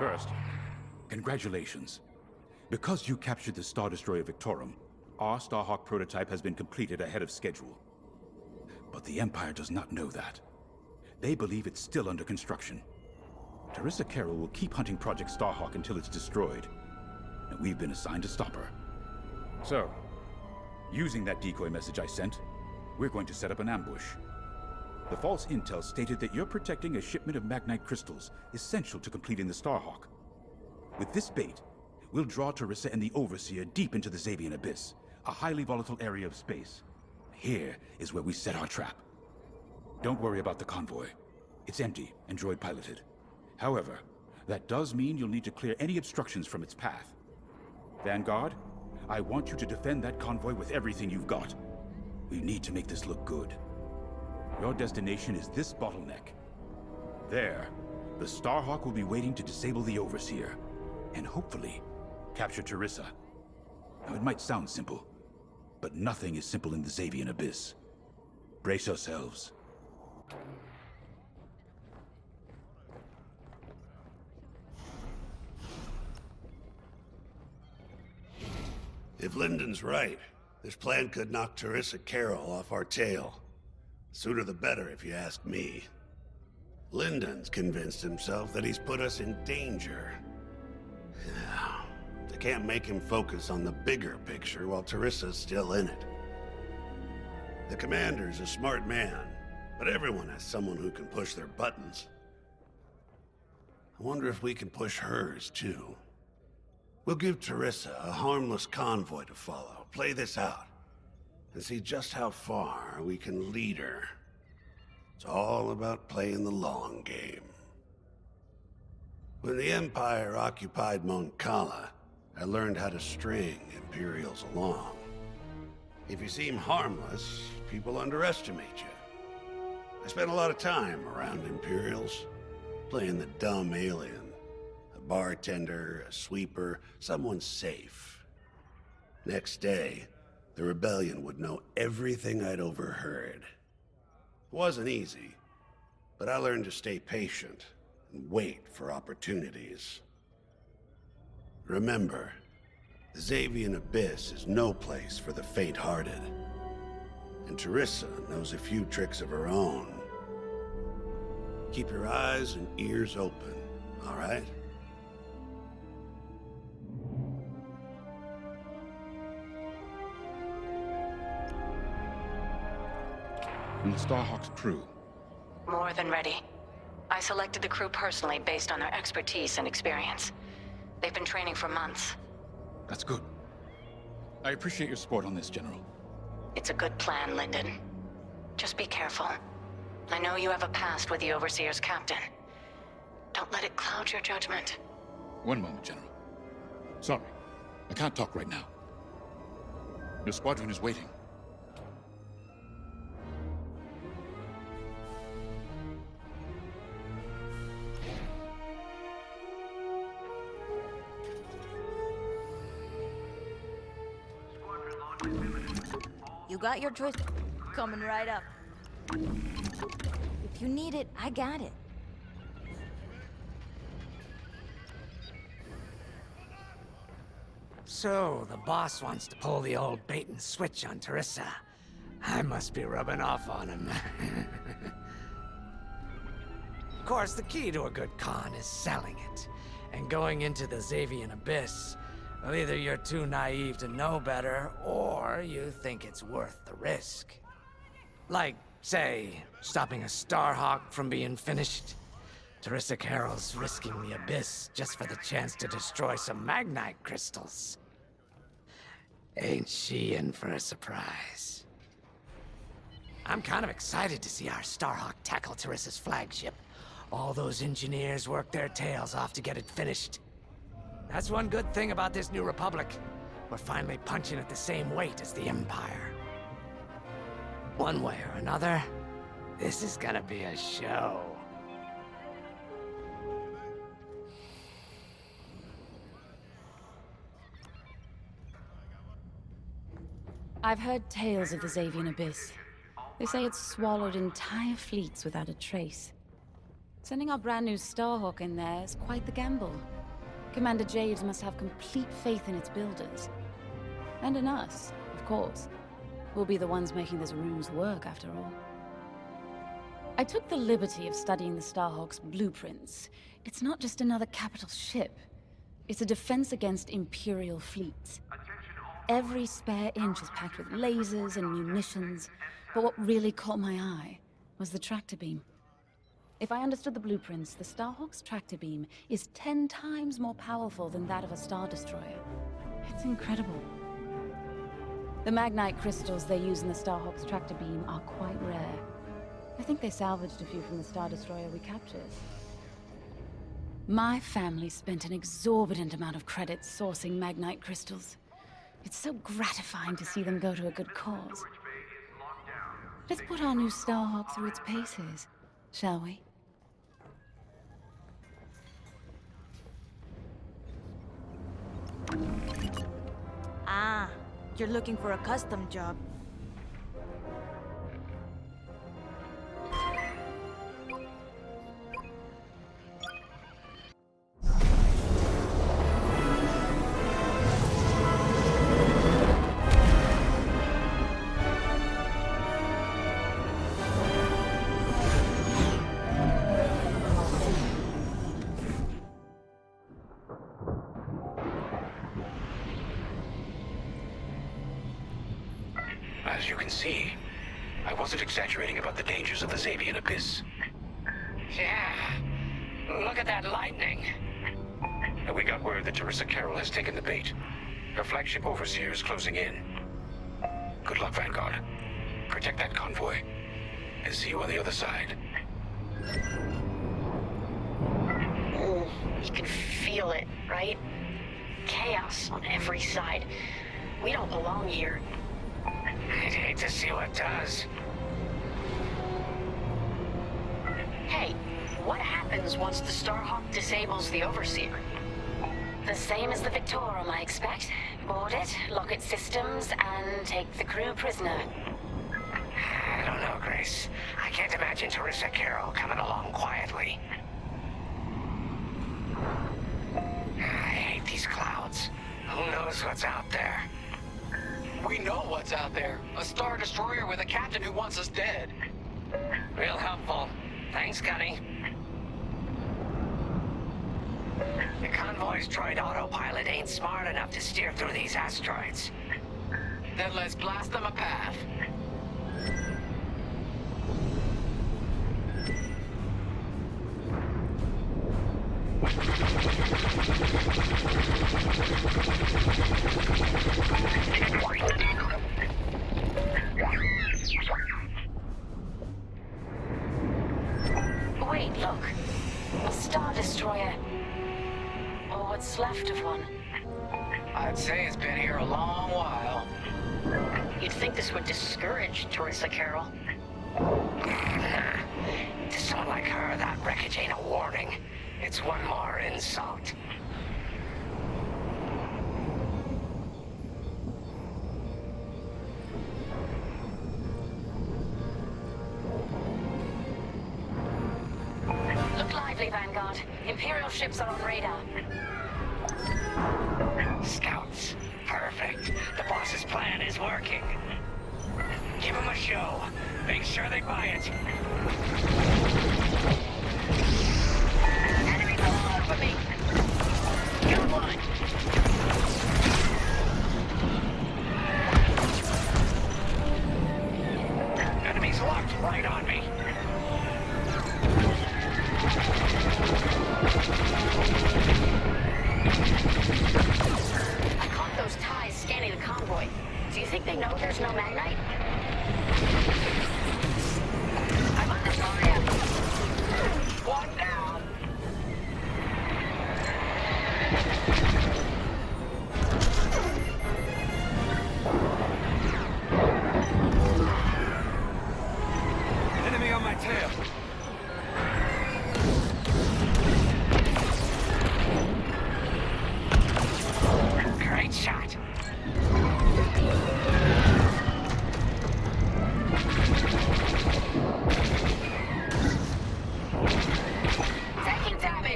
First, congratulations. Because you captured the Star Destroyer Victorum, our Starhawk prototype has been completed ahead of schedule. But the Empire does not know that. They believe it's still under construction. Teresa Carroll will keep hunting Project Starhawk until it's destroyed, and we've been assigned to stop her. So, using that decoy message I sent, we're going to set up an ambush. The false intel stated that you're protecting a shipment of Magnite crystals essential to completing the Starhawk. With this bait, we'll draw Teresa and the Overseer deep into the Xavian Abyss, a highly volatile area of space. Here is where we set our trap. Don't worry about the convoy. It's empty and droid-piloted. However, that does mean you'll need to clear any obstructions from its path. Vanguard, I want you to defend that convoy with everything you've got. We need to make this look good. Your destination is this bottleneck. There, the Starhawk will be waiting to disable the Overseer, and hopefully, capture Teresa. Now, it might sound simple, but nothing is simple in the Xavian Abyss. Brace yourselves. If Lyndon's right, this plan could knock Teresa Carroll off our tail. Sooner the better, if you ask me. Lyndon's convinced himself that he's put us in danger. They can't make him focus on the bigger picture while Teresa's still in it. The commander's a smart man, but everyone has someone who can push their buttons. I wonder if we can push hers, too. We'll give Teresa a harmless convoy to follow, play this out, and see just how far we can lead her. It's all about playing the long game. When the Empire occupied Mon Cala, I learned how to string Imperials along. If you seem harmless, people underestimate you. I spent a lot of time around Imperials, playing the dumb alien. A bartender, a sweeper, someone safe. Next day, the rebellion would know everything I'd overheard. It wasn't easy, but I learned to stay patient and wait for opportunities. Remember, the Xavian Abyss is no place for the faint-hearted. And Teresa knows a few tricks of her own. Keep your eyes and ears open, all right? And the Starhawk's crew. More than ready. I selected the crew personally based on their expertise and experience. They've been training for months. That's good. I appreciate your support on this, General. It's a good plan, Lyndon. Just be careful. I know you have a past with the Overseer's captain. Don't let it cloud your judgment. One moment, General. Sorry, I can't talk right now. Your squadron is waiting. You got your choice. Coming right up. If you need it, I got it. So, the boss wants to pull the old bait and switch on Teresa. I must be rubbing off on him. Of course, the key to a good con is selling it. And going into the Xavian Abyss, well, either you're too naive to know better, or you think it's worth the risk. Like, say, stopping a Starhawk from being finished. Teresa Carroll's risking the Abyss just for the chance to destroy some Magnite crystals. Ain't she in for a surprise? I'm kind of excited to see our Starhawk tackle Teresa's flagship. All those engineers work their tails off to get it finished. That's one good thing about this new Republic. We're finally punching at the same weight as the Empire. One way or another, this is gonna be a show. I've heard tales of the Xavian Abyss. They say it's swallowed entire fleets without a trace. Sending our brand new Starhawk in there is quite the gamble. Commander Jades must have complete faith in its builders. And in us, of course. We'll be the ones making this ruse work, after all. I took the liberty of studying the Starhawk's blueprints. It's not just another capital ship. It's a defense against Imperial fleets. Every spare inch is packed with lasers and munitions, but what really caught my eye was the tractor beam. If I understood the blueprints, the Starhawk's tractor beam is 10 times more powerful than that of a Star Destroyer. It's incredible. The Magnite crystals they use in the Starhawk's tractor beam are quite rare. I think they salvaged a few from the Star Destroyer we captured. My family spent an exorbitant amount of credits sourcing Magnite crystals. It's so gratifying to see them go to a good cause. Let's put our new Starhawk through its paces, shall we? Ah, you're looking for a custom job. As you can see, I wasn't exaggerating about the dangers of the Xavian Abyss. Yeah. Look at that lightning. And we got word that Teresa Carroll has taken the bait. Her flagship Overseer is closing in. Good luck, Vanguard. Protect that convoy. And see you on the other side. Oh, you can feel it, right? Chaos on every side. We don't belong here. I'd hate to see what does. Hey, what happens once the Starhawk disables the Overseer? The same as the Victorum, I expect. Board it, lock its systems, and take the crew prisoner. I don't know, Grace. I can't imagine Teresa Carroll coming along quietly. I hate these clouds. Who knows what's out there? We know what's out there. A Star Destroyer with a captain who wants us dead. Real helpful. Thanks, Gunny. The convoy's droid autopilot ain't smart enough to steer through these asteroids. Then let's blast them a path. Wait, look. A Star Destroyer. Or what's left of one. I'd say it's been here a long while. You'd think this would discourage Teresa Carroll. To someone like her, that wreckage ain't a warning. It's one more insult. Look lively, Vanguard. Imperial ships are on radar. Scouts. Perfect. The boss's plan is working. Give them a show. Make sure they buy it. Enemy all over me. Good one. Enemies locked right on me. I caught those ties scanning the convoy. Do you think they know there's no Magnite? I'm under fire. What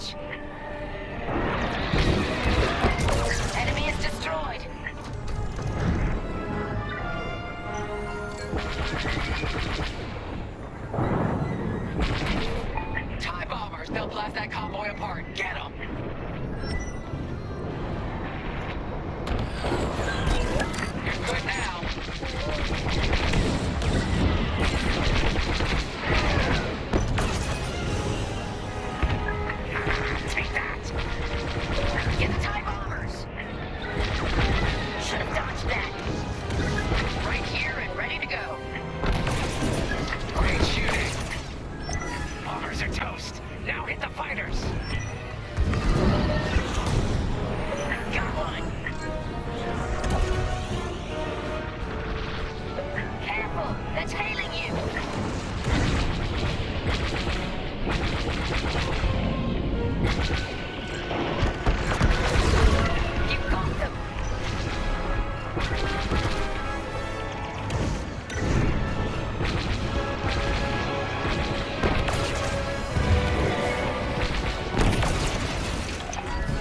damage. Enemy is destroyed. TIE bombers, they'll blast that convoy apart. Get them! You're good now. Take that. Get the TIE bombers. Should have dodged that. Right here and ready to go. Great shooting. Bombers are toast. Now hit the fighters. Got one. Careful, they're tailing you. You got them.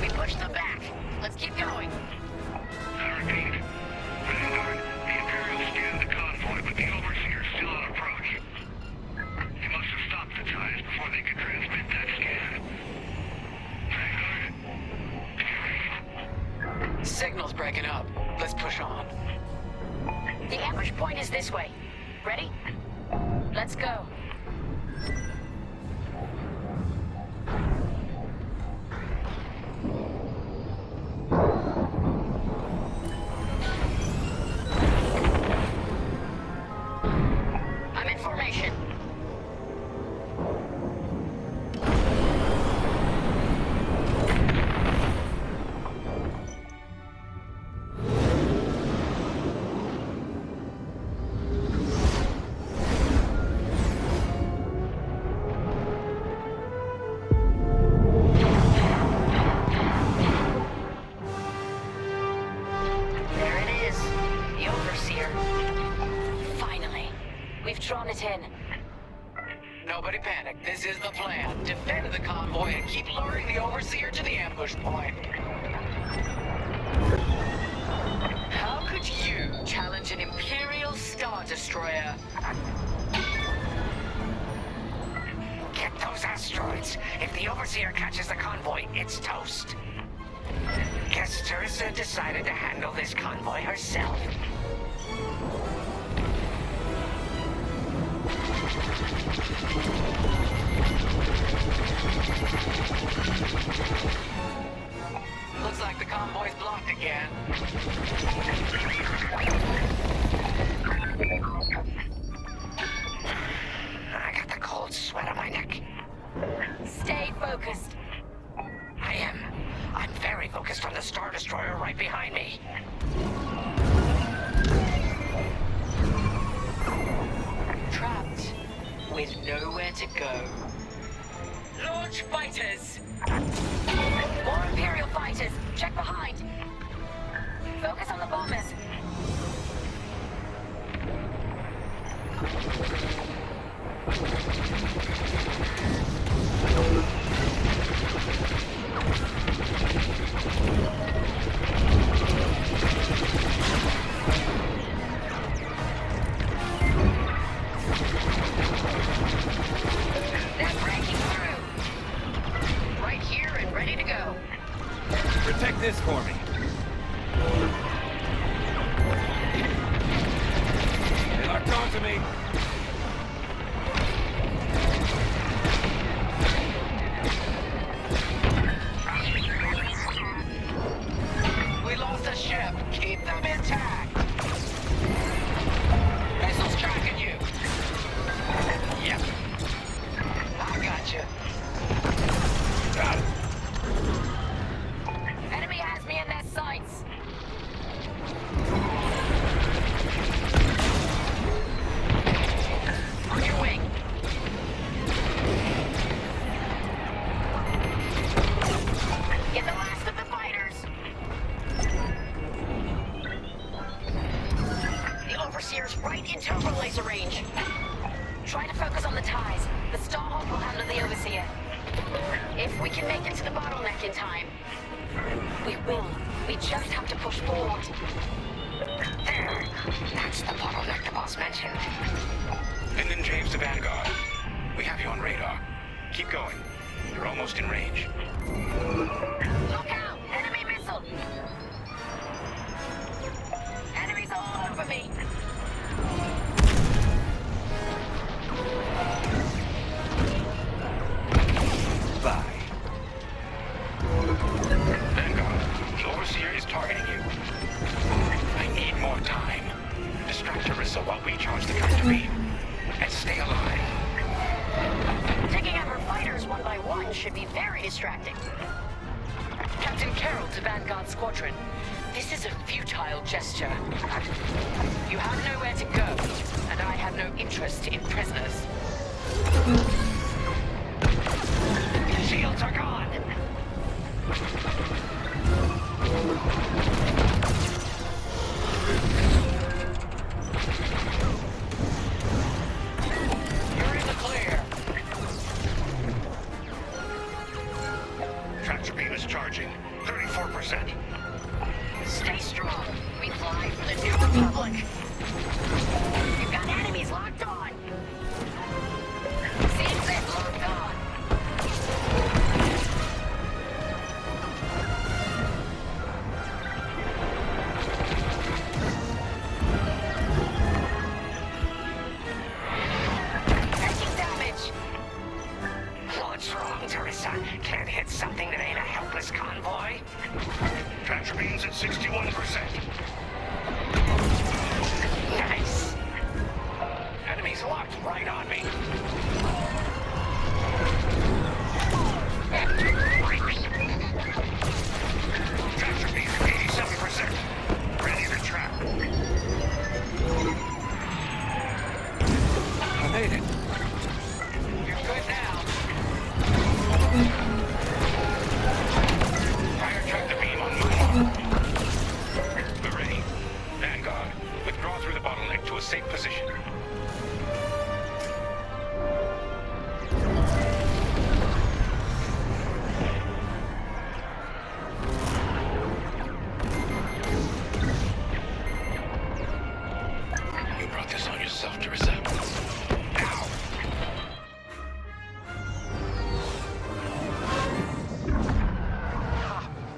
We pushed them back. Let's keep going. I repeat. Vanguard, the Imperials scanned the convoy, but the Overseer's still on approach. They must have stopped the TIEs before they could transmit that scan. Vanguard? Signal's breaking up. Let's push on. The ambush point is this way. Ready? Let's go. I'm in formation. There it is. The Overseer. Finally. We've drawn it in. Nobody panic. This is the plan. Defend the convoy and keep luring the Overseer to the ambush point. How could you challenge an Imperial Star Destroyer? Get those asteroids. If the Overseer catches the convoy, it's toast. Guess Teresa decided to handle this convoy herself. Looks like the convoy's blocked again. I got the cold sweat on my neck. Stay focused. I am. I'm very focused on the Star Destroyer right behind me. Trapped with nowhere to go. Launch fighters! More Imperial fighters. Check behind. Focus on the bombers. They're breaking through. Right here and ready to go. Protect this for me. They locked onto me. We lost a ship. Keep them intact. Missiles tracking you. Yep. I got you. Got it. Enemy has me in their sights. If we can make it to the bottleneck in time. We will. We just have to push forward. There. That's the bottleneck the boss mentioned. And then James to Vanguard. We have you on radar. Keep going. You're almost in range. Look out! Enemy missile! Enemies all over me! Bye. Vanguard, the Overseer is targeting you. I need more time. Distract Arissa while we charge the counter beam. And stay alive. Taking out our fighters one by one should be very distracting. Captain Carroll to Vanguard Squadron. This is a futile gesture. You have nowhere to go, and I have no interest in prisoners. Shields are gone. You're in the clear. Tractor beam is charging. 34%. Stay strong. We fly for the New Republic. You've got enemies locked on. Seems it locked on. Taking damage. What's wrong, Teresa? Can't hit something that ain't a helpless convoy? Tractor beam's at 61%. Nice. Enemies locked right on me. Tractor beam at 87%. Ready to trap. I made it. You're good now. Fire tractor beam on my mark. We're ready. Vanguard, withdraw through the bottleneck to a safe position. You brought this on yourself, Teresa. Now!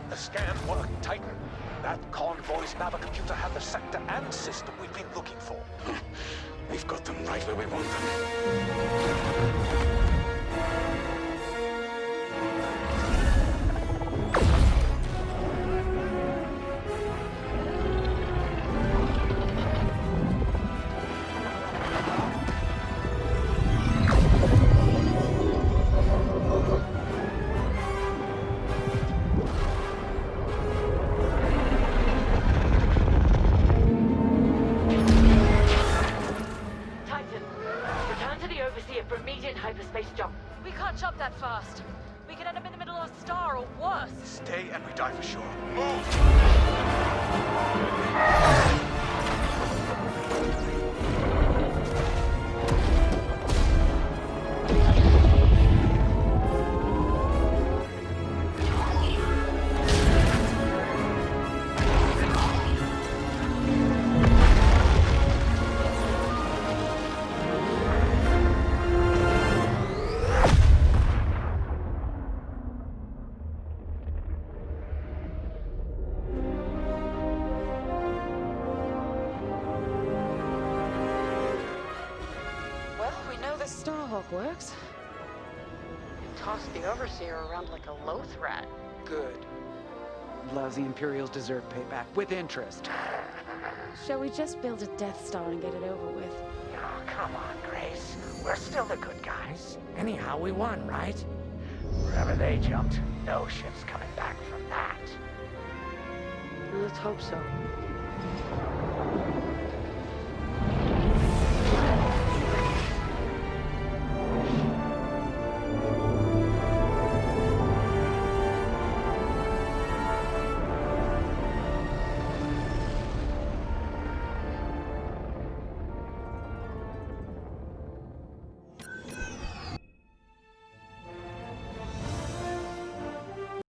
The scan worked, Titan. That convoy's navicomputer had the sector and system we've been looking for. We've got them right where we want them. Titan, return to the Overseer for immediate hyperspace jump. We can't jump that fast. We could end up in the middle of a star or worse. Stay and we die for sure. Well, we know the Starhawk works. Toss the Overseer around like a loath rat. Good. Lousy Imperials deserve payback, with interest. Shall we just build a Death Star and get it over with? Oh, come on, Grace. We're still the good guys. Anyhow, we won, right? Wherever they jumped, no ship's coming back from that. Let's hope so.